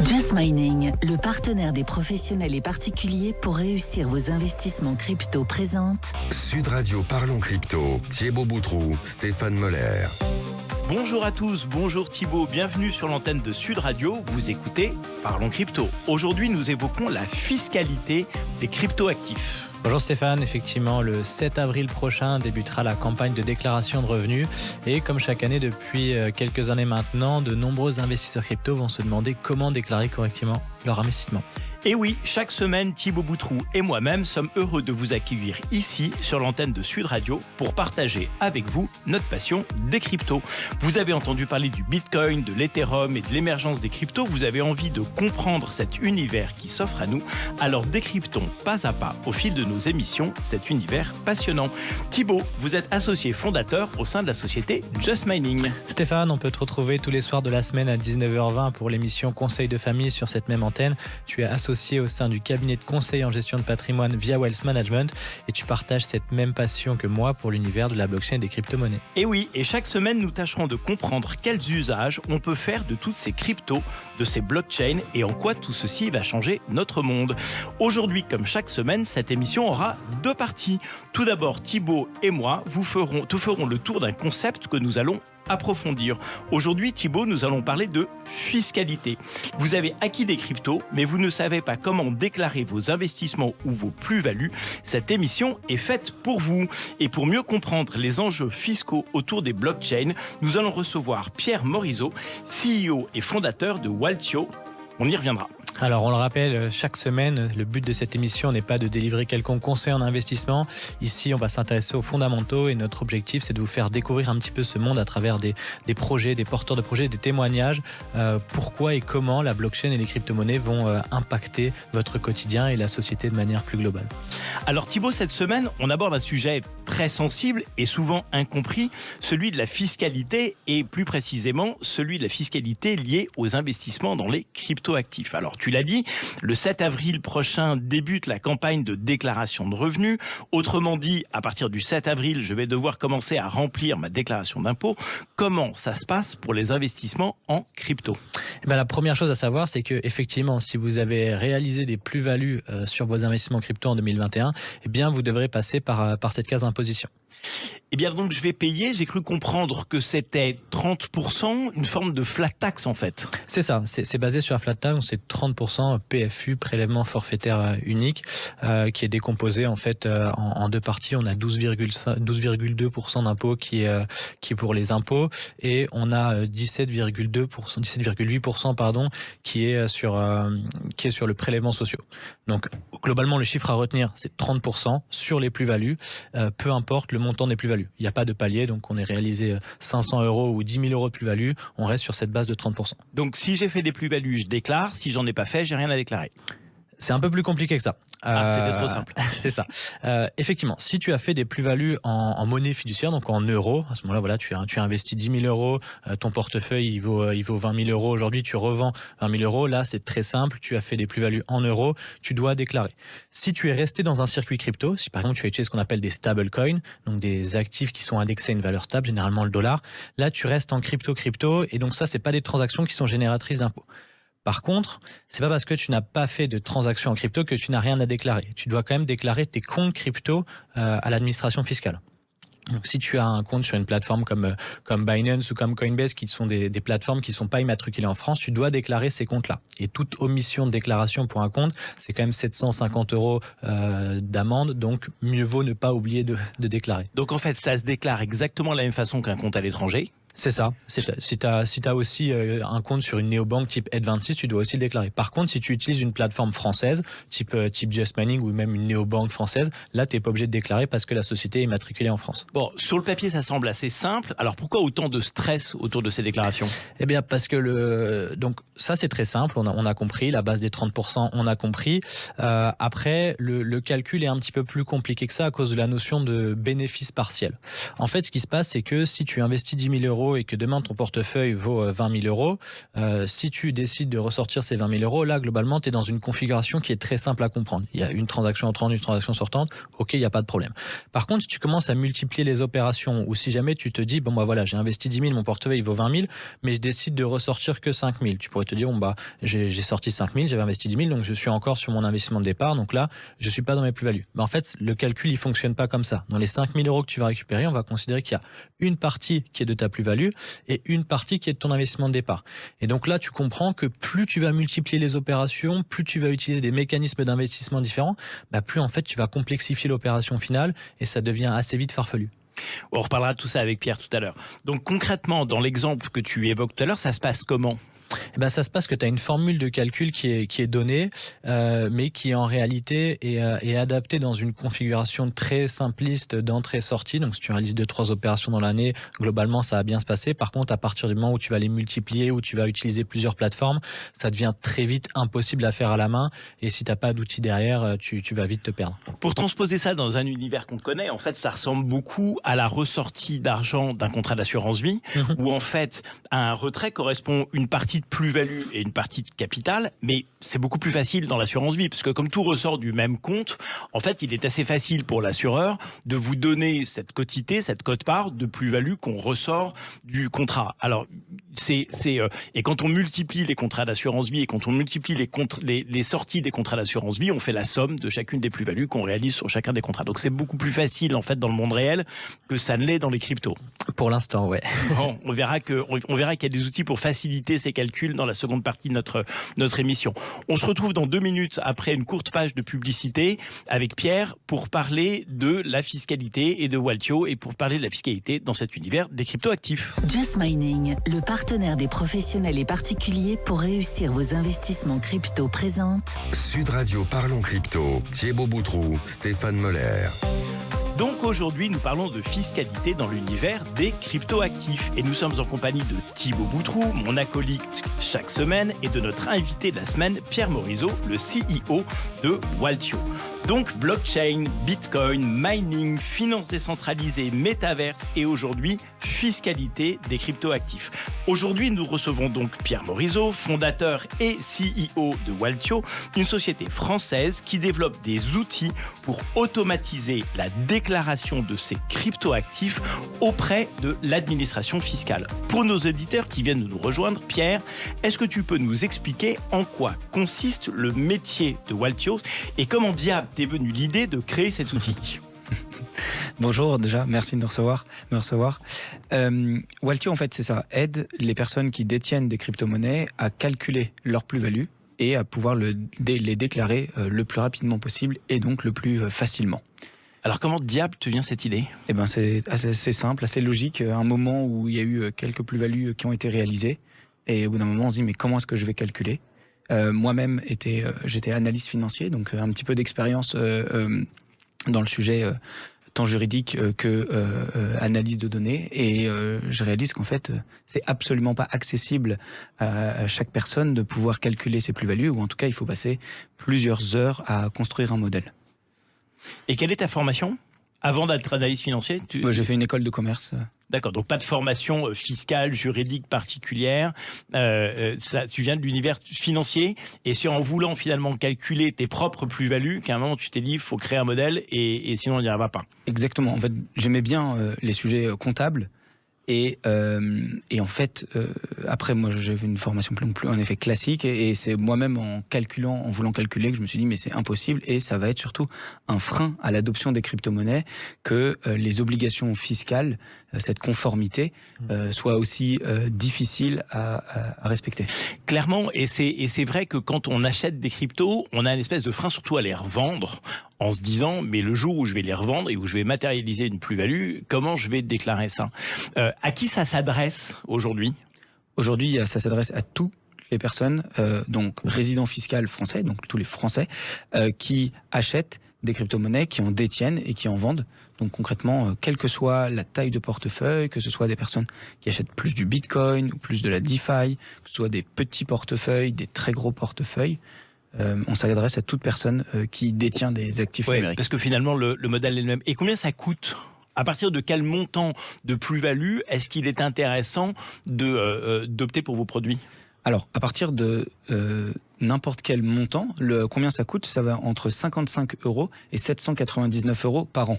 Just Mining, le partenaire des professionnels et particuliers pour réussir vos investissements crypto présente Sud Radio Parlons Crypto, Thibaut Boutroux, Stéphane Moller. Bonjour à tous, bonjour Thibaut, bienvenue sur l'antenne de Sud Radio, vous écoutez Parlons Crypto. Aujourd'hui nous évoquons la fiscalité des cryptoactifs. Bonjour Stéphane, effectivement le 7 avril prochain débutera la campagne de déclaration de revenus et comme chaque année depuis quelques années maintenant, de nombreux investisseurs crypto vont se demander comment déclarer correctement leur investissement. Et oui, chaque semaine, Thibaut Boutroux et moi-même sommes heureux de vous accueillir ici sur l'antenne de Sud Radio pour partager avec vous notre passion des cryptos. Vous avez entendu parler du Bitcoin, de l'Ethereum et de l'émergence des cryptos. Vous avez envie de comprendre cet univers qui s'offre à nous. Alors décryptons pas à pas au fil de nos émissions cet univers passionnant. Thibaut, vous êtes associé fondateur au sein de la société Just Mining. Stéphane, on peut te retrouver tous les soirs de la semaine à 19h20 pour l'émission Conseil de famille sur cette même antenne. Tu es associé au sein du cabinet de conseil en gestion de patrimoine via Wealth Management et tu partages cette même passion que moi pour l'univers de la blockchain et des crypto-monnaies. Et oui, et chaque semaine nous tâcherons de comprendre quels usages on peut faire de toutes ces cryptos, de ces blockchains et en quoi tout ceci va changer notre monde. Aujourd'hui, comme chaque semaine, cette émission aura deux parties. Tout d'abord, Thibaut et moi vous ferons le tour d'un concept que nous allons approfondir. Aujourd'hui, Thibaut, nous allons parler de fiscalité. Vous avez acquis des cryptos, mais vous ne savez pas comment déclarer vos investissements ou vos plus-values. Cette émission est faite pour vous. Et pour mieux comprendre les enjeux fiscaux autour des blockchains, nous allons recevoir Pierre Morisot, CEO et fondateur de Waltio. On y reviendra. Alors on le rappelle, chaque semaine, le but de cette émission n'est pas de délivrer quelconque conseil en investissement. Ici, on va s'intéresser aux fondamentaux et notre objectif, c'est de vous faire découvrir un petit peu ce monde à travers des projets, des porteurs de projets, des témoignages. Pourquoi et comment la blockchain et les crypto-monnaies vont impacter votre quotidien et la société de manière plus globale. Alors Thibaut, cette semaine, on aborde un sujet très sensible et souvent incompris, celui de la fiscalité et plus précisément celui de la fiscalité liée aux investissements dans les cryptoactifs. Alors tu l'as dit, le 7 avril prochain débute la campagne de déclaration de revenus. Autrement dit, à partir du 7 avril, je vais devoir commencer à remplir ma déclaration d'impôt. Comment ça se passe pour les investissements en crypto ? La première chose à savoir, c'est que effectivement, si vous avez réalisé des plus-values sur vos investissements crypto en 2021, eh bien, vous devrez passer par cette case d'imposition. Eh bien donc je vais payer, j'ai cru comprendre que c'était 30%, une forme de flat tax en fait. C'est ça, c'est basé sur la flat tax, c'est 30% PFU, prélèvement forfaitaire unique, qui est décomposé en fait en deux parties. On a 12,2% d'impôt qui est pour les impôts et on a 17,8% pardon, qui est sur le prélèvement social. Donc globalement le chiffre à retenir c'est 30% sur les plus-values, peu importe le montant des plus-values. Il n'y a pas de palier, donc on est réalisé 500 € ou 10 000 € de plus-value, on reste sur cette base de 30%. Donc si j'ai fait des plus-values, je déclare, si j'en ai pas fait, j'ai rien à déclarer. C'est un peu plus compliqué que ça. C'était trop simple. C'est ça. Effectivement, si tu as fait des plus-values en monnaie fiduciaire, donc en euros, à ce moment-là, voilà, tu as investi 10 000 €, ton portefeuille il vaut 20 000 € aujourd'hui, tu revends 20 000 €. Là, c'est très simple. Tu as fait des plus-values en euros, tu dois déclarer. Si tu es resté dans un circuit crypto, si par exemple tu as utilisé ce qu'on appelle des stablecoins, donc des actifs qui sont indexés à une valeur stable, généralement le dollar, là tu restes en crypto et donc ça, c'est pas des transactions qui sont génératrices d'impôts. Par contre, c'est pas parce que tu n'as pas fait de transactions en crypto que tu n'as rien à déclarer. Tu dois quand même déclarer tes comptes crypto à l'administration fiscale. Donc, si tu as un compte sur une plateforme comme Binance ou comme Coinbase, qui sont des plateformes qui ne sont pas immatriculées en France, tu dois déclarer ces comptes-là. Et toute omission de déclaration pour un compte, c'est quand même 750 € d'amende. Donc, mieux vaut ne pas oublier de déclarer. Donc, en fait, ça se déclare exactement de la même façon qu'un compte à l'étranger. C'est ça. Si tu as aussi un compte sur une néobanque type N26, tu dois aussi le déclarer. Par contre, si tu utilises une plateforme française, type Just Mining ou même une néobanque française, là, tu n'es pas obligé de déclarer parce que la société est immatriculée en France. Bon, sur le papier, ça semble assez simple. Alors, pourquoi autant de stress autour de ces déclarations ? Eh bien, parce que donc ça, c'est très simple. On a compris. La base des 30%, on a compris. Après, le calcul est un petit peu plus compliqué que ça à cause de la notion de bénéfice partiel. En fait, ce qui se passe, c'est que si tu investis 10 000 € euros et que demain ton portefeuille vaut 20 000 euros, si tu décides de ressortir ces 20 000 euros, là, globalement, tu es dans une configuration qui est très simple à comprendre. Il y a une transaction entrante, une transaction sortante, ok, il n'y a pas de problème. Par contre, si tu commences à multiplier les opérations, ou si jamais tu te dis, bon, bah voilà, j'ai investi 10 000, mon portefeuille il vaut 20 000, mais je décide de ressortir que 5 000. Tu pourrais te dire, bon, bah, j'ai sorti 5 000, j'avais investi 10 000, donc je suis encore sur mon investissement de départ, donc là, je suis pas dans mes plus-values. Mais en fait, le calcul, il fonctionne pas comme ça. Dans les 5 000 euros que tu vas récupérer, on va considérer qu'il y a une partie qui est de ta plus-value et une partie qui est de ton investissement de départ. Et donc là, tu comprends que plus tu vas multiplier les opérations, plus tu vas utiliser des mécanismes d'investissement différents, bah plus en fait tu vas complexifier l'opération finale et ça devient assez vite farfelu. On reparlera de tout ça avec Pierre tout à l'heure. Donc concrètement, dans l'exemple que tu évoques tout à l'heure, ça se passe comment ? Eh ben, ça se passe que tu as une formule de calcul qui est donnée, mais qui en réalité est adaptée dans une configuration très simpliste d'entrée-sortie. Donc si tu réalises 2-3 opérations dans l'année, globalement ça va bien se passer. Par contre, à partir du moment où tu vas les multiplier, où tu vas utiliser plusieurs plateformes, ça devient très vite impossible à faire à la main. Et si tu n'as pas d'outils derrière, tu vas vite te perdre. Pour transposer ça dans un univers qu'on connaît, en fait, ça ressemble beaucoup à la ressortie d'argent d'un contrat d'assurance vie, où en fait, à un retrait correspond une partie de plus-value et une partie de capital, mais c'est beaucoup plus facile dans l'assurance vie, parce que comme tout ressort du même compte, en fait, il est assez facile pour l'assureur de vous donner cette quotité, cette quote-part de plus-value qu'on ressort du contrat. Alors, et quand on multiplie les contrats d'assurance vie et quand on multiplie les sorties des contrats d'assurance vie, on fait la somme de chacune des plus-values qu'on réalise sur chacun des contrats. Donc, c'est beaucoup plus facile, en fait, dans le monde réel que ça ne l'est dans les cryptos. Pour l'instant, ouais. Bon, on verra qu'il y a des outils pour faciliter ces calculs dans la seconde partie de notre émission. On se retrouve dans 2 minutes après une courte page de publicité avec Pierre pour parler de la fiscalité et de Waltio et pour parler de la fiscalité dans cet univers des cryptoactifs. Just Mining, le partenaire des professionnels et particuliers pour réussir vos investissements crypto présente Sud Radio Parlons Crypto, Thibaut Boutroux, Stéphane Moller. Donc aujourd'hui, nous parlons de fiscalité dans l'univers des cryptoactifs. Et nous sommes en compagnie de Thibaut Boutroux, mon acolyte chaque semaine, et de notre invité de la semaine, Pierre Morisot, le CEO de Waltio. Donc blockchain, bitcoin, mining, finances décentralisées, métaverse et aujourd'hui fiscalité des cryptoactifs. Aujourd'hui, nous recevons donc Pierre Morisot, fondateur et CEO de Waltio, une société française qui développe des outils pour automatiser la déclaration de ces cryptoactifs auprès de l'administration fiscale. Pour nos auditeurs qui viennent de nous rejoindre, Pierre, est-ce que tu peux nous expliquer en quoi consiste le métier de Waltio et comment diable t'es venue l'idée de créer cet outil? Bonjour, déjà, merci de me recevoir. Waltio, en fait, c'est ça, aide les personnes qui détiennent des crypto-monnaies à calculer leur plus-value et à pouvoir les déclarer le plus rapidement possible et donc le plus facilement. Alors comment diable te vient cette idée? Eh ben, c'est assez simple, assez logique. À un moment où il y a eu quelques plus-values qui ont été réalisées et au bout d'un moment, on se dit mais comment est-ce que je vais calculer? Moi-même, j'étais analyste financier, donc un petit peu d'expérience dans le sujet tant juridique que analyse de données. Et je réalise qu'en fait, c'est absolument pas accessible à chaque personne de pouvoir calculer ses plus-values, ou en tout cas, il faut passer plusieurs heures à construire un modèle. Et quelle est ta formation? Avant d'être analyste financier, J'ai fait une école de commerce. D'accord, donc pas de formation fiscale, juridique particulière. Tu viens de l'univers financier et c'est en voulant finalement calculer tes propres plus-values qu'à un moment tu t'es dit il faut créer un modèle et sinon on n'y arrivera pas. Exactement. En fait, j'aimais bien les sujets comptables. Et en fait, après, moi, j'avais une formation plus en effet classique, et c'est moi-même en voulant calculer, que je me suis dit, mais c'est impossible, et ça va être surtout un frein à l'adoption des crypto-monnaies que les obligations fiscales, cette conformité, soit aussi difficile à respecter. Clairement, et c'est vrai que quand on achète des cryptos, on a une espèce de frein surtout à les revendre, en se disant, mais le jour où je vais les revendre et où je vais matérialiser une plus-value, comment je vais déclarer ça? À qui ça s'adresse aujourd'hui? Aujourd'hui, ça s'adresse à toutes les personnes, donc résidents fiscaux français, donc tous les Français, qui achètent des crypto-monnaies, qui en détiennent et qui en vendent. Donc concrètement, quelle que soit la taille de portefeuille, que ce soit des personnes qui achètent plus du Bitcoin ou plus de la DeFi, que ce soit des petits portefeuilles, des très gros portefeuilles, on s'adresse à toute personne qui détient des actifs numériques. Parce que finalement, le modèle est le même. Et combien ça coûte À partir de quel montant de plus-value est-ce qu'il est intéressant d'opter pour vos produits ? Alors, à partir de n'importe quel montant, combien ça coûte, ça va entre 55 € et 799 € par an.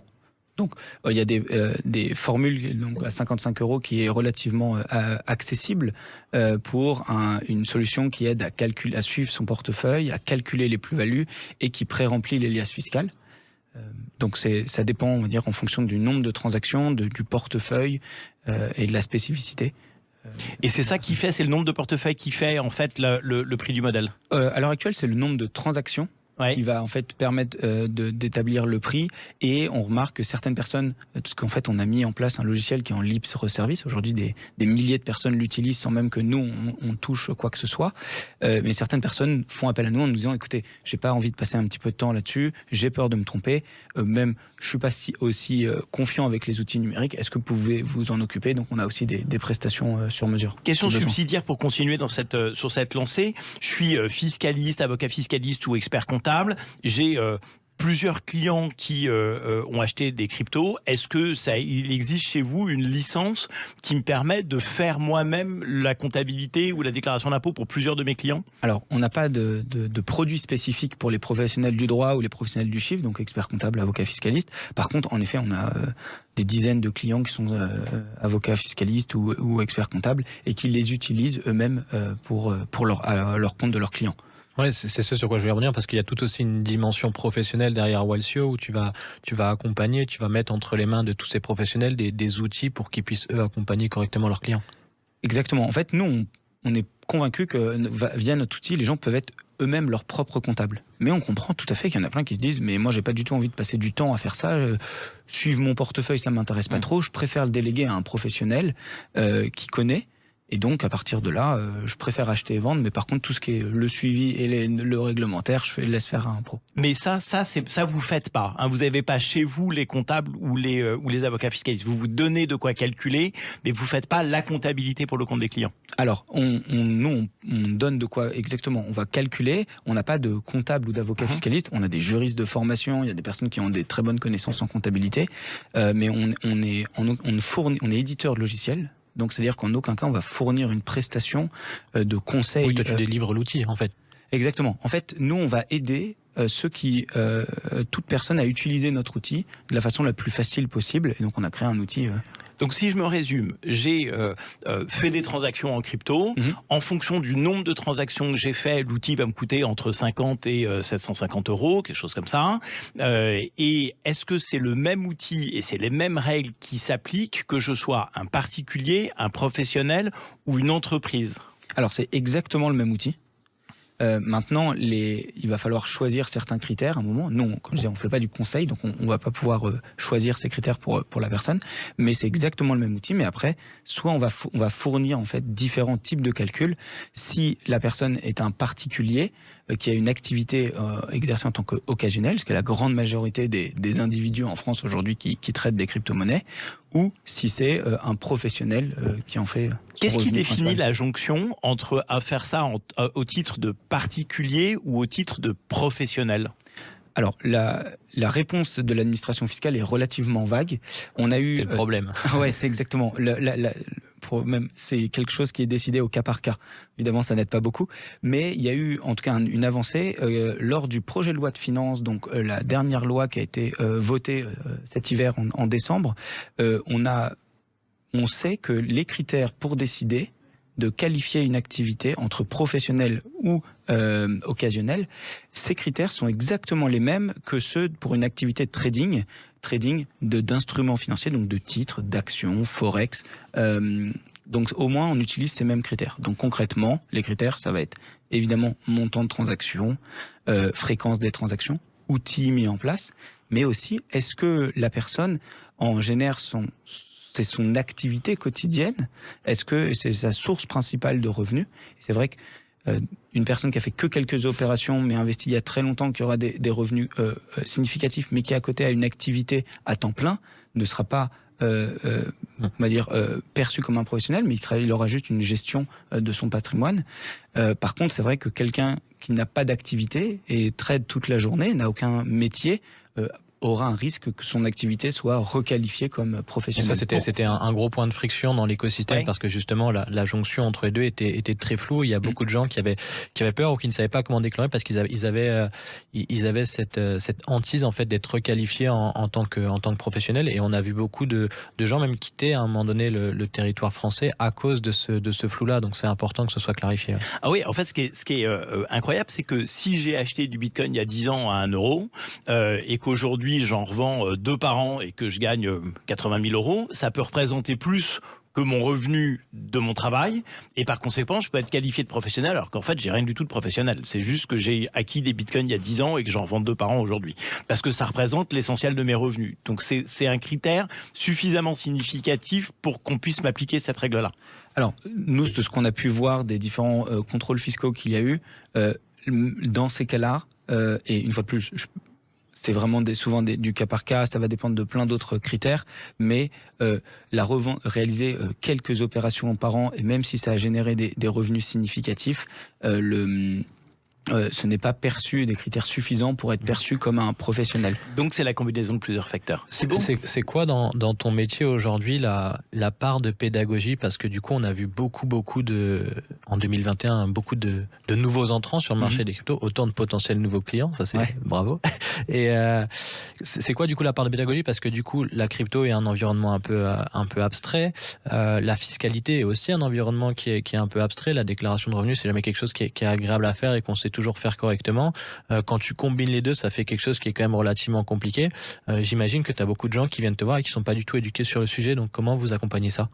Donc, il y a des formules donc, à 55 € qui est relativement accessible pour une solution qui aide à suivre son portefeuille, à calculer les plus-values et qui pré-remplit les liasses fiscales. Donc ça dépend, on va dire, en fonction du nombre de transactions, du portefeuille et de la spécificité. Et c'est ça qui fait, c'est le nombre de portefeuilles qui fait en fait le prix du modèle. À l'heure actuelle, c'est le nombre de transactions qui va en fait permettre d'établir le prix. Et on remarque que certaines personnes, parce qu'en fait on a mis en place un logiciel qui est en libre service. Aujourd'hui, des milliers de personnes l'utilisent sans même que nous on touche quoi que ce soit. Mais certaines personnes font appel à nous en nous disant écoutez, j'ai pas envie de passer un petit peu de temps là-dessus, j'ai peur de me tromper, même je suis pas aussi confiant avec les outils numériques. Est-ce que vous pouvez vous en occuper? Donc on a aussi des prestations sur mesure. Question subsidiaire pour continuer sur cette lancée. Je suis fiscaliste, avocat fiscaliste ou expert comptable. J'ai plusieurs clients qui ont acheté des cryptos. Est-ce que il existe chez vous une licence qui me permet de faire moi-même la comptabilité ou la déclaration d'impôt pour plusieurs de mes clients? Alors, on n'a pas de produit spécifique pour les professionnels du droit ou les professionnels du chiffre, donc experts comptables, avocats fiscalistes. Par contre, en effet, on a des dizaines de clients qui sont avocats fiscalistes ou experts comptables et qui les utilisent eux-mêmes pour leur compte de leurs clients. Ouais, c'est ce sur quoi je vais revenir, parce qu'il y a tout aussi une dimension professionnelle derrière Walsio où tu vas accompagner, tu vas mettre entre les mains de tous ces professionnels des outils pour qu'ils puissent eux accompagner correctement leurs clients. Exactement. En fait, nous, on est convaincus que via notre outil, les gens peuvent être eux-mêmes leurs propres comptables. Mais on comprend tout à fait qu'il y en a plein qui se disent mais moi j'ai pas du tout envie de passer du temps à faire ça, suivre mon portefeuille ça m'intéresse pas trop, je préfère le déléguer à un professionnel qui connaît. Et donc, à partir de là, je préfère acheter et vendre. Mais par contre, tout ce qui est le suivi et le réglementaire, je laisse faire à un pro. Mais ça vous faites pas. Hein. Vous n'avez pas chez vous les comptables ou les avocats fiscalistes. Vous vous donnez de quoi calculer, mais vous faites pas la comptabilité pour le compte des clients. Alors, nous, on donne de quoi exactement. On va calculer. On n'a pas de comptable ou d'avocat fiscaliste. On a des juristes de formation. Il y a des personnes qui ont des très bonnes connaissances en comptabilité. Mais on est éditeur de logiciels. Donc, c'est-à-dire qu'en aucun cas, on va fournir une prestation de conseil. Oui, toi, tu délivres l'outil, en fait. Exactement. En fait, nous, on va aider toute personne à utiliser notre outil de la façon la plus facile possible. Et donc, on a créé un outil... Donc, si je me résume, j'ai fait des transactions en crypto. En fonction du nombre de transactions que j'ai fait, l'outil va me coûter entre 50 et 750 €, quelque chose comme ça. Et est-ce que c'est le même outil et c'est les mêmes règles qui s'appliquent que je sois un particulier, un professionnel ou une entreprise? Alors, c'est exactement le même outil. Maintenant, il va falloir choisir certains critères à un moment. Non, comme je disais, on ne fait pas du conseil, donc on ne va pas pouvoir choisir ces critères pour la personne. Mais c'est exactement le même outil. Mais après, soit on va fournir en fait différents types de calculs. Si la personne est un particulier qui a une activité exercée en tant qu'occasionnelle, ce qui est la grande majorité des individus en France aujourd'hui qui traitent des crypto-monnaies, ou si c'est un professionnel qui en fait. Qu'est-ce qui définit la jonction entre faire ça au titre de particulier ou au titre de professionnel? Alors, la réponse de l'administration fiscale est relativement vague. On a eu... C'est le problème. Ouais, c'est exactement. C'est quelque chose qui est décidé au cas par cas. Évidemment, ça n'aide pas beaucoup. Mais il y a eu, en tout cas, une avancée lors du projet de loi de finances, donc la dernière loi qui a été votée cet hiver en décembre. On sait que les critères pour décider de qualifier une activité entre professionnelle ou occasionnelle, ces critères sont exactement les mêmes que ceux pour une activité de trading d'instruments financiers, donc de titres, d'actions, forex. Donc au moins on utilise ces mêmes critères. Donc concrètement, les critères, ça va être évidemment montant de transaction, fréquence des transactions, outils mis en place, mais aussi est-ce que la personne en génère c'est son activité quotidienne? Est-ce que c'est sa source principale de revenus? C'est vrai qu'une personne qui a fait que quelques opérations, mais investi il y a très longtemps, qui aura des revenus significatifs, mais qui à côté a une activité à temps plein, ne sera pas, on va dire, perçu comme un professionnel, mais il aura juste une gestion de son patrimoine. Par contre, c'est vrai que quelqu'un qui n'a pas d'activité et trade toute la journée, n'a aucun métier, aura un risque que son activité soit requalifiée comme Et professionnelle. ça, c'était un gros point de friction dans l'écosystème Ouais. parce que justement, la jonction entre les deux était très floue. Il y a beaucoup de gens qui avaient peur ou qui ne savaient pas comment déclarer parce qu'ils avaient cette hantise en fait d'être requalifiés en tant que professionnels. Et on a vu beaucoup de gens même quitter à un moment donné le territoire français à cause de ce flou-là. Donc c'est important que ce soit clarifié. Ah oui, en fait, ce qui est incroyable, c'est que si j'ai acheté du Bitcoin il y a 10 ans à 1 euro et qu'aujourd'hui j'en revends 2 par an et que je gagne 80 000 euros, ça peut représenter plus que mon revenu de mon travail et par conséquent je peux être qualifié de professionnel alors qu'en fait j'ai rien du tout de professionnel, c'est juste que j'ai acquis des bitcoins il y a 10 ans et que j'en revends 2 par an aujourd'hui parce que ça représente l'essentiel de mes revenus, donc c'est un critère suffisamment significatif pour qu'on puisse m'appliquer cette règle-là. Alors, nous, de ce qu'on a pu voir des différents contrôles fiscaux qu'il y a eu, dans ces cas-là, et une fois de plus, c'est vraiment souvent du cas par cas, ça va dépendre de plein d'autres critères, mais la revente, réaliser quelques opérations par an, et même si ça a généré des revenus significatifs, ce n'est pas perçu des critères suffisants pour être perçu comme un professionnel. Donc c'est la combinaison de plusieurs facteurs. C'est quoi dans ton métier aujourd'hui la part de pédagogie? Parce que du coup, on a vu beaucoup en 2021, beaucoup de nouveaux entrants sur le marché des cryptos, autant de potentiels nouveaux clients, ça c'est bravo. Et c'est quoi du coup la part de pédagogie? Parce que du coup, la crypto est un environnement un peu abstrait. La fiscalité est aussi un environnement qui est un peu abstrait. La déclaration de revenus, c'est jamais quelque chose qui est agréable à faire et qu'on sait toujours faire correctement. Quand tu combines les deux, ça fait quelque chose qui est quand même relativement compliqué. J'imagine que tu as beaucoup de gens qui viennent te voir et qui ne sont pas du tout éduqués sur le sujet. Donc, comment vous accompagnez ça?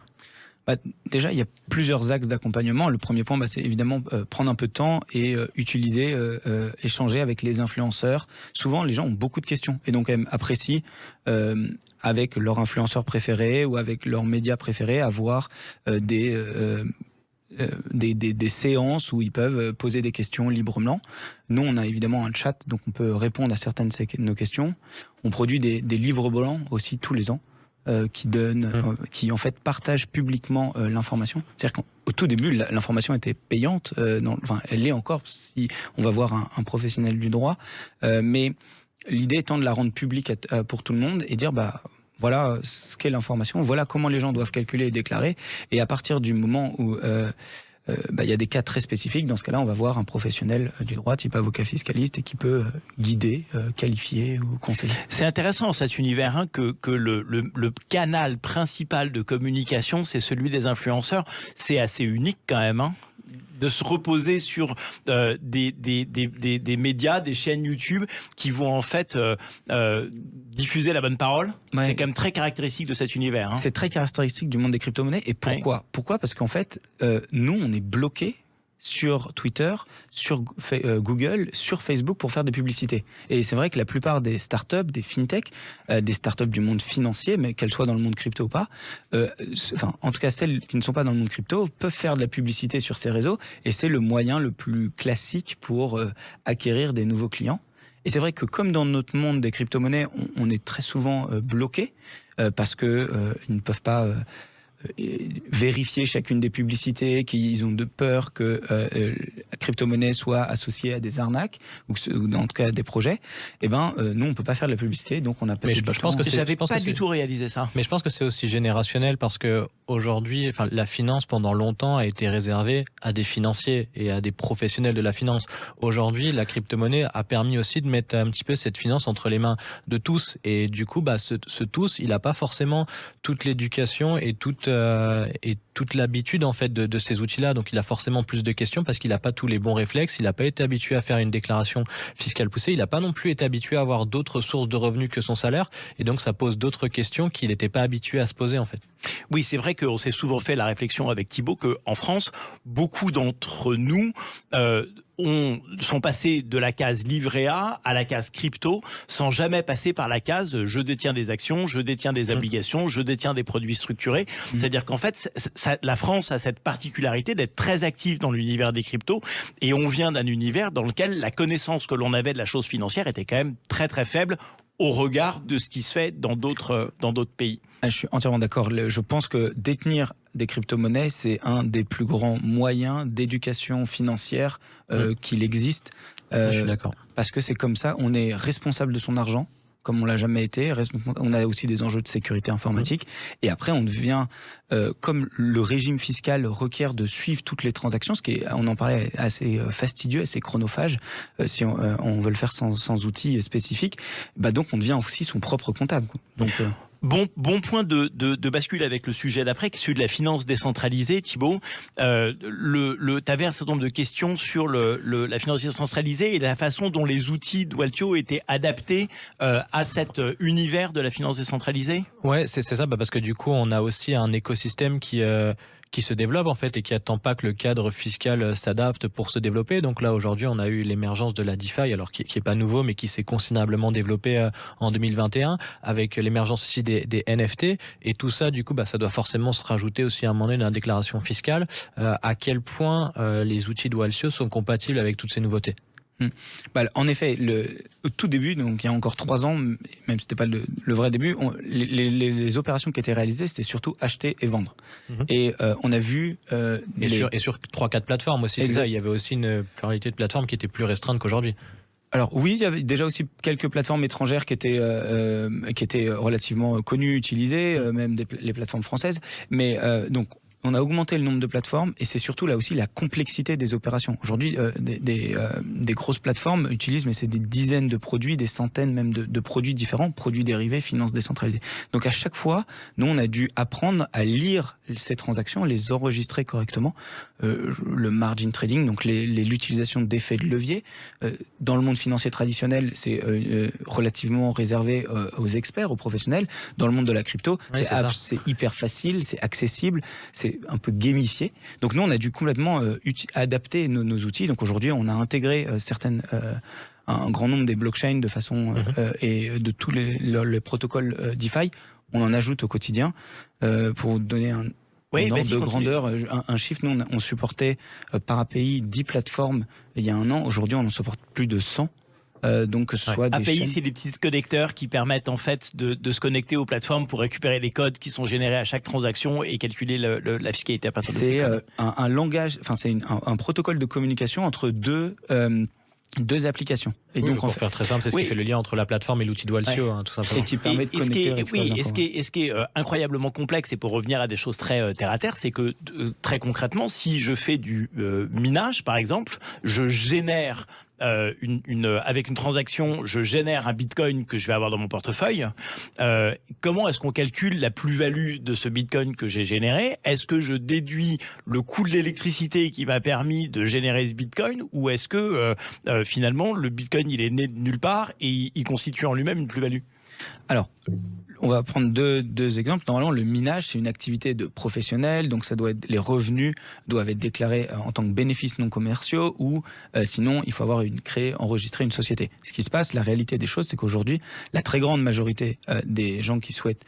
Déjà, il y a plusieurs axes d'accompagnement. Le premier point, c'est évidemment prendre un peu de temps et utiliser, échanger avec les influenceurs. Souvent, les gens ont beaucoup de questions et donc apprécient avec leur influenceur préféré ou avec leur média préféré avoir des séances où ils peuvent poser des questions librement. Nous, on a évidemment un chat, donc on peut répondre à certaines de nos questions. On produit des livres blancs aussi tous les ans qui en fait partagent publiquement l'information. C'est-à-dire qu'au tout début, l'information était payante, elle l'est encore si on va voir un professionnel du droit, mais l'idée étant de la rendre publique pour tout le monde et dire voilà ce qu'est l'information, voilà comment les gens doivent calculer et déclarer. Et à partir du moment où il y a des cas très spécifiques, dans ce cas-là, on va voir un professionnel du droit, type avocat fiscaliste, et qui peut guider, qualifier ou conseiller. C'est intéressant dans cet univers que le canal principal de communication, c'est celui des influenceurs. C'est assez unique quand même, de se reposer sur des médias, des chaînes YouTube qui vont en fait diffuser la bonne parole. Ouais. C'est quand même très caractéristique de cet univers. C'est très caractéristique du monde des crypto-monnaies. Et pourquoi ? Pourquoi ? Parce qu'en fait, nous, on est bloqués sur Twitter, sur Google, sur Facebook pour faire des publicités. Et c'est vrai que la plupart des startups, des fintech, des startups du monde financier, mais qu'elles soient dans le monde crypto ou pas, en tout cas celles qui ne sont pas dans le monde crypto, peuvent faire de la publicité sur ces réseaux et c'est le moyen le plus classique pour acquérir des nouveaux clients. Et c'est vrai que comme dans notre monde des crypto-monnaies, on est très souvent bloqués parce qu'ils ne peuvent pas vérifier chacune des publicités, qu'ils ont de peur que la crypto-monnaie soit associée à des arnaques ou en tout cas à des projets. Et nous on peut pas faire de la publicité, donc on a passé. Je pense que j'avais pas du tout réalisé ça. Mais je pense que c'est aussi générationnel parce que aujourd'hui, la finance pendant longtemps a été réservée à des financiers et à des professionnels de la finance. Aujourd'hui, la crypto-monnaie a permis aussi de mettre un petit peu cette finance entre les mains de tous. Et du coup, ce tous, il n'a pas forcément toute l'éducation et toute l'habitude en fait de ces outils-là. Donc, il a forcément plus de questions parce qu'il n'a pas tous les bons réflexes. Il n'a pas été habitué à faire une déclaration fiscale poussée. Il n'a pas non plus été habitué à avoir d'autres sources de revenus que son salaire. Et donc, ça pose d'autres questions qu'il n'était pas habitué à se poser en fait. Oui, c'est vrai qu'on s'est souvent fait la réflexion avec Thibaut qu'en France, beaucoup d'entre nous sont passés de la case livret A à la case crypto sans jamais passer par la case je détiens des actions, je détiens des obligations, je détiens des produits structurés. C'est-à-dire qu'en fait, la France a cette particularité d'être très active dans l'univers des cryptos et on vient d'un univers dans lequel la connaissance que l'on avait de la chose financière était quand même très très faible au regard de ce qui se fait dans d'autres pays. Je suis entièrement d'accord. Je pense que détenir des crypto-monnaies, c'est un des plus grands moyens d'éducation financière qu'il existe. Je suis d'accord. Parce que c'est comme ça, on est responsable de son argent. comme on l'a jamais été. On a aussi des enjeux de sécurité informatique. Et après, on devient, comme le régime fiscal requiert de suivre toutes les transactions, ce qui est, on en parlait, assez fastidieux, assez chronophage, si on veut le faire sans outils spécifiques, donc on devient aussi son propre comptable, quoi. Donc, Bon point de bascule avec le sujet d'après, qui est celui de la finance décentralisée, Thibaut. Tu avais un certain nombre de questions sur la finance décentralisée et la façon dont les outils de Waltio étaient adaptés à cet univers de la finance décentralisée. Ouais, c'est ça, parce que du coup, on a aussi un écosystème qui se développe en fait et qui attend pas que le cadre fiscal s'adapte pour se développer. Donc là, aujourd'hui, on a eu l'émergence de la DeFi, alors qui est pas nouveau, mais qui s'est considérablement développé en 2021, avec l'émergence aussi des NFT. Et tout ça, du coup, ça doit forcément se rajouter aussi à un moment donné dans la déclaration fiscale. À quel point les outils de Waltio sont compatibles avec toutes ces nouveautés? En effet, au tout début, donc il y a encore 3 ans, même si c'était pas le vrai début, les opérations qui étaient réalisées, c'était surtout acheter et vendre. Et on a vu... sur 3-4 plateformes aussi, c'est ça. Il y avait aussi une pluralité de plateformes qui était plus restreinte qu'aujourd'hui. Alors oui, il y avait déjà aussi quelques plateformes étrangères qui étaient relativement connues, utilisées, même les plateformes françaises. Mais donc... on a augmenté le nombre de plateformes et c'est surtout là aussi la complexité des opérations. Aujourd'hui, des grosses plateformes utilisent, mais c'est des dizaines de produits, des centaines même de produits différents, produits dérivés, finances décentralisées. Donc à chaque fois, nous on a dû apprendre à lire ces transactions, les enregistrer correctement. Le margin trading, donc l'utilisation d'effets de levier. Dans le monde financier traditionnel, c'est relativement réservé aux experts, aux professionnels. Dans le monde de la crypto, c'est hyper facile, c'est accessible, c'est un peu gamifié. Donc nous, on a dû complètement adapter nos outils. Donc aujourd'hui, on a intégré un grand nombre des blockchains de façon et de tous les protocoles DeFi. On en ajoute au quotidien pour vous donner un ordre de grandeur, un chiffre. Nous, on supportait par API 10 plateformes il y a un an. Aujourd'hui, on en supporte plus de 100. Donc que ce soit des API, chaînes... c'est des petits connecteurs qui permettent en fait de se connecter aux plateformes pour récupérer les codes qui sont générés à chaque transaction et calculer la fiscalité à partir de ces codes. C'est un langage, c'est un protocole de communication entre deux applications. Et donc, pour faire très simple, c'est ce qui fait le lien entre la plateforme et l'outil de Waltio, tout simplement. Et qui permet de connecter. Ce qui est incroyablement complexe, et pour revenir à des choses très terre à terre, c'est que très concrètement, si je fais du minage, par exemple, je génère avec une transaction, je génère un bitcoin que je vais avoir dans mon portefeuille. Comment est-ce qu'on calcule la plus-value de ce bitcoin que j'ai généré? Est-ce que je déduis le coût de l'électricité qui m'a permis de générer ce bitcoin, ou est-ce que finalement le bitcoin il est né de nulle part et il constitue en lui-même une plus-value? Alors, on va prendre deux exemples. Normalement, le minage, c'est une activité de professionnel, donc les revenus doivent être déclarés en tant que bénéfices non commerciaux, ou sinon, il faut avoir enregistrer une société. Ce qui se passe, la réalité des choses, c'est qu'aujourd'hui, la très grande majorité des gens qui souhaitent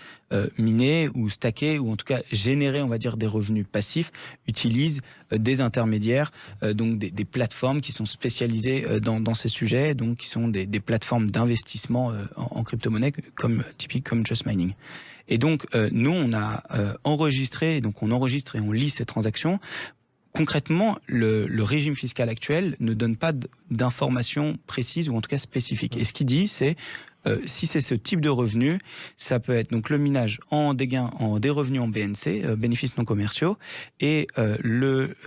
miner ou stacker, ou en tout cas générer, on va dire, des revenus passifs, utilisent des intermédiaires, donc des plateformes qui sont spécialisées dans ces sujets, donc qui sont des plateformes d'investissement en crypto-monnaie, typiques comme Just Mining. Et donc, nous, on a enregistré, donc on enregistre et on lit ces transactions. Concrètement, le régime fiscal actuel ne donne pas d'informations précises ou en tout cas spécifiques. Et ce qu'il dit, c'est si c'est ce type de revenu, ça peut être donc le minage en des revenus en BNC, bénéfices non commerciaux, et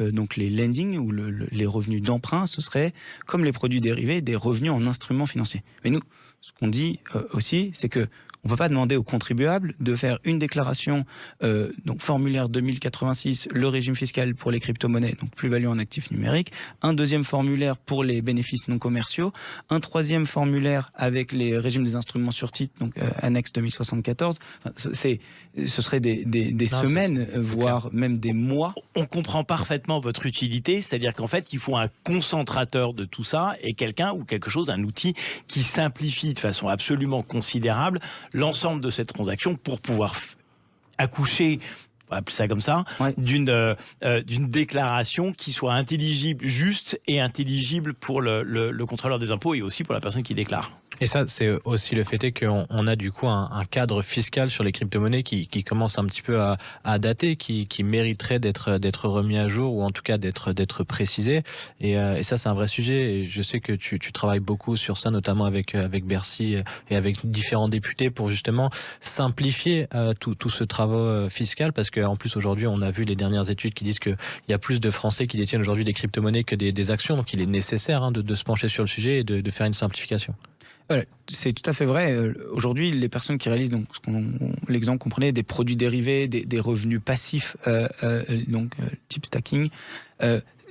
donc les lending ou les revenus d'emprunt, ce serait comme les produits dérivés, des revenus en instruments financiers. Mais nous, ce qu'on dit aussi, c'est que on ne peut pas demander aux contribuables de faire une déclaration, donc formulaire 2086, le régime fiscal pour les crypto-monnaies, donc plus-value en actifs numériques, un deuxième formulaire pour les bénéfices non commerciaux, un troisième formulaire avec les régimes des instruments sur titre, donc annexe 2074. Enfin, ce serait des semaines, voire même des mois. On comprend parfaitement votre utilité, c'est-à-dire qu'en fait, il faut un concentrateur de tout ça et quelqu'un ou quelque chose, un outil qui simplifie de façon absolument considérable l'ensemble de cette transaction pour pouvoir accoucher va appeler ça comme ça, Ouais. d'une déclaration qui soit intelligible, juste et intelligible pour le contrôleur des impôts et aussi pour la personne qui déclare. Et ça, c'est aussi le fait est qu'on a du coup un cadre fiscal sur les crypto-monnaies qui commence un petit peu à dater, qui mériterait d'être remis à jour ou en tout cas d'être précisé. Et ça, c'est un vrai sujet. Et je sais que tu travailles beaucoup sur ça, notamment avec Bercy et avec différents députés pour justement simplifier tout ce travail fiscal. Parce qu'en plus, aujourd'hui, on a vu les dernières études qui disent qu'il y a plus de Français qui détiennent aujourd'hui des crypto-monnaies que des actions. Donc, il est nécessaire de se pencher sur le sujet et de faire une simplification. C'est tout à fait vrai. Aujourd'hui, les personnes qui réalisent, donc l'exemple qu'on prenait, des produits dérivés, des revenus passifs, type stacking,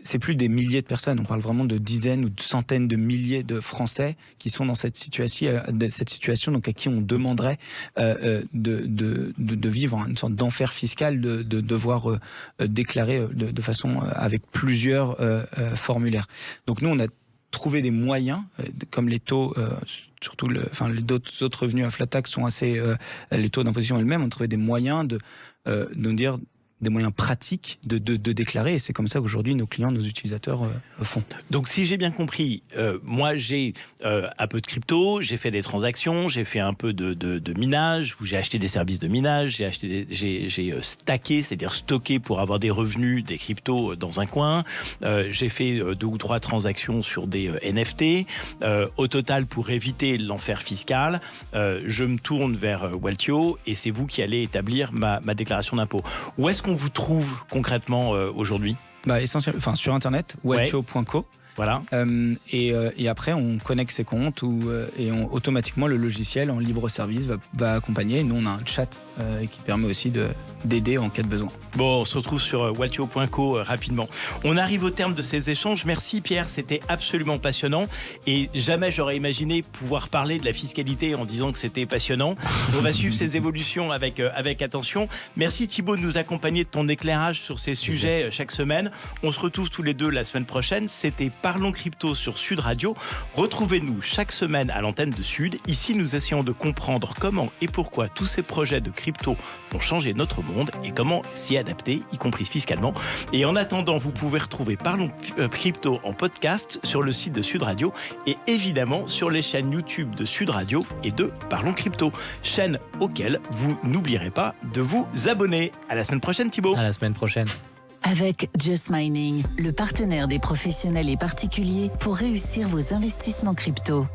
c'est plus des milliers de personnes. On parle vraiment de dizaines ou de centaines de milliers de Français qui sont dans cette situation, donc à qui on demanderait de vivre une sorte d'enfer fiscal, de devoir déclarer de façon avec plusieurs formulaires. Donc nous, on a trouver des moyens, comme les taux, surtout les autres revenus à flat tax sont assez, les taux d'imposition elles-mêmes, on trouvait des moyens de nous dire des moyens pratiques de déclarer, et c'est comme ça qu'aujourd'hui nos clients, nos utilisateurs font. Donc si j'ai bien compris, moi j'ai un peu de crypto, j'ai fait des transactions, j'ai fait un peu de minage, j'ai acheté des services de minage, j'ai stacké, c'est-à-dire stocké pour avoir des revenus, des cryptos dans un coin, j'ai fait 2 ou 3 transactions sur des NFT, au total pour éviter l'enfer fiscal, je me tourne vers Waltio et c'est vous qui allez établir ma déclaration d'impôt. Où est-ce qu'on vous trouve concrètement aujourd'hui ? Essentiellement, sur internet, waltio.co. Voilà. Et après, on connecte ses comptes et automatiquement le logiciel en libre service va accompagner. Nous, on a un chat qui permet aussi d'aider en cas de besoin. Bon, on se retrouve sur waltio.co rapidement. On arrive au terme de ces échanges. Merci Pierre, c'était absolument passionnant. Et jamais j'aurais imaginé pouvoir parler de la fiscalité en disant que c'était passionnant. On va suivre ces évolutions avec attention. Merci Thibaut de nous accompagner de ton éclairage sur ces sujets chaque semaine. On se retrouve tous les deux la semaine prochaine. C'était Parlons Crypto sur Sud Radio. Retrouvez-nous chaque semaine à l'antenne de Sud. Ici, nous essayons de comprendre comment et pourquoi tous ces projets de crypto ont changé notre monde et comment s'y adapter, y compris fiscalement. Et en attendant, vous pouvez retrouver Parlons Crypto en podcast sur le site de Sud Radio et évidemment sur les chaînes YouTube de Sud Radio et de Parlons Crypto, chaînes auxquelles vous n'oublierez pas de vous abonner. À la semaine prochaine Thibaut. À la semaine prochaine. Avec Just Mining, le partenaire des professionnels et particuliers pour réussir vos investissements crypto.